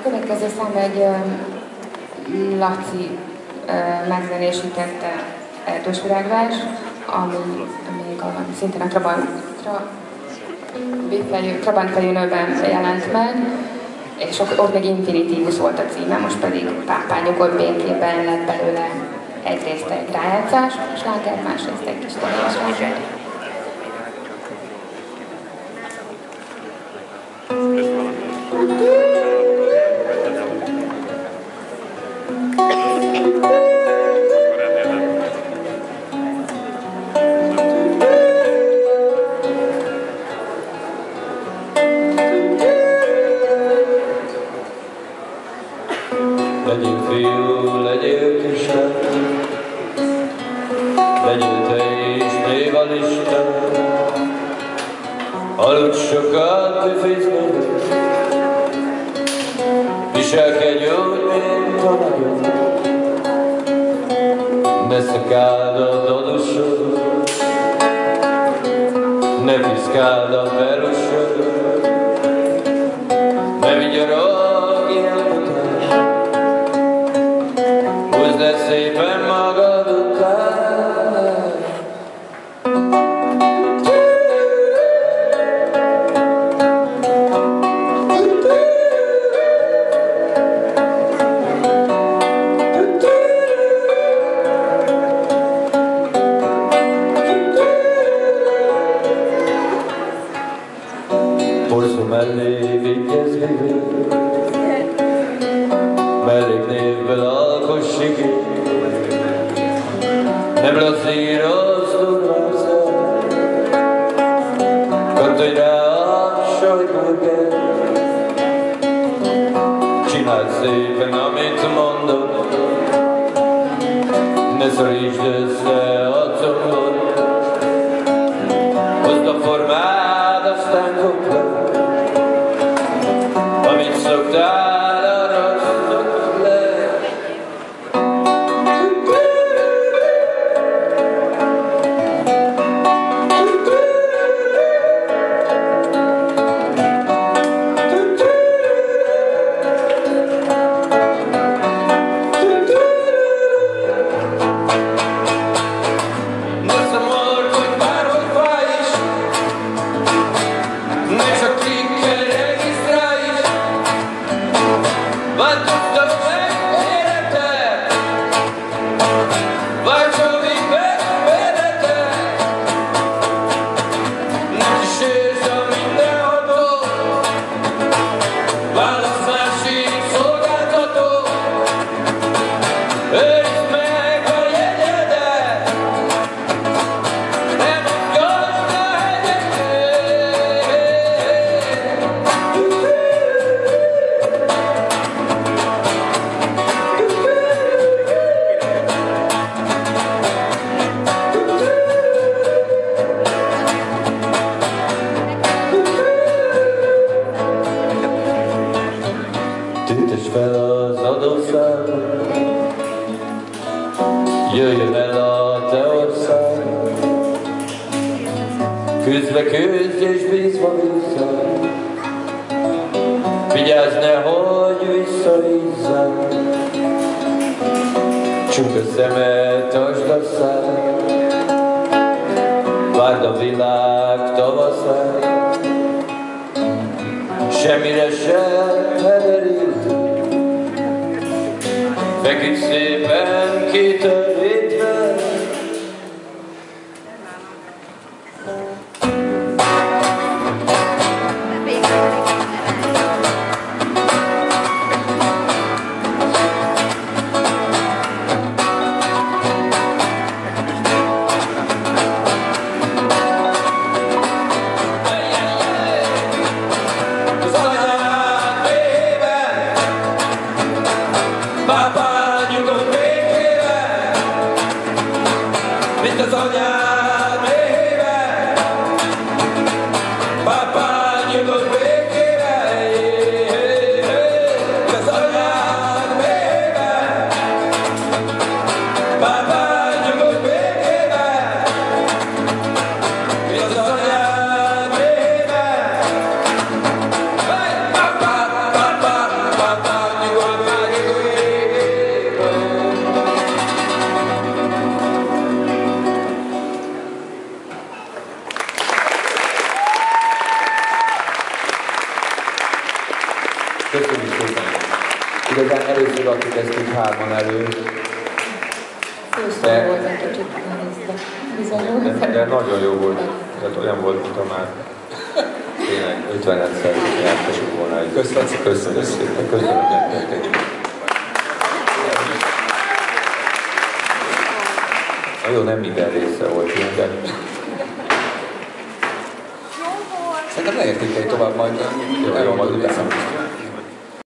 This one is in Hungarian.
következő szám egy Laci megzenésítette erdős virágvers, ami szintén a Trabant fejűnőben jelent meg, és ott még Infinitivus volt a címe, most pedig Pápányokon békében lett belőle egyrészt egy rájátszás, sláger, másrészt egy kis sláger. Legyél fiú, legyél kislány, legyél te is néval Isten, aludj sokat, püfész meg, viselkedj úgy, mint a nagyon, ne szakáld a dadusod, ne piszkáld a perusod, ne vigyorogj elmutás, húzd le szépen magad után. Hosszú mellé vigyezz végül, melléknévből alkoss igény, nem lazírozz durván szem, kattanj rá a sajtburger, csináld szépen, amit mondok, ne szorítsd össze a combod, hozd a formád, aztán kopd le, amit szoktál, arra szokd le. Ne szomorkodj, bárhogy fáj is, ne csak klikkel regisztrálj is, változtasd meg életed, változolj meg életed, ne kísérsz a mindenható, válasz másik szolgáltató, őrizd meg a jegyedet, ne mozgasd a hegyeket. Tüntesd fel az adószámot, jöjjön el a te országod, küzdve küzdj és bízva vissza, vigyázz nehogy visszaízzál, csukd a szemed, tartsd a szád, várd a világ tavaszát, semmire sem heverít, feküdj szépen kitörítve. Pápányokon békében Igazán először adtuk ezt így hárman elő. Főszó volt egy kicsit nehéz, De nagyon jó volt. Tehát olyan volt, mint a már tényleg 50-szer jártasuk volna. Köszönöm szépen. Köszönöm. Na jó, nem minden része volt ilyen, de... Szerintem ne értékelj tovább, majd Jó, elmondod majd vissza.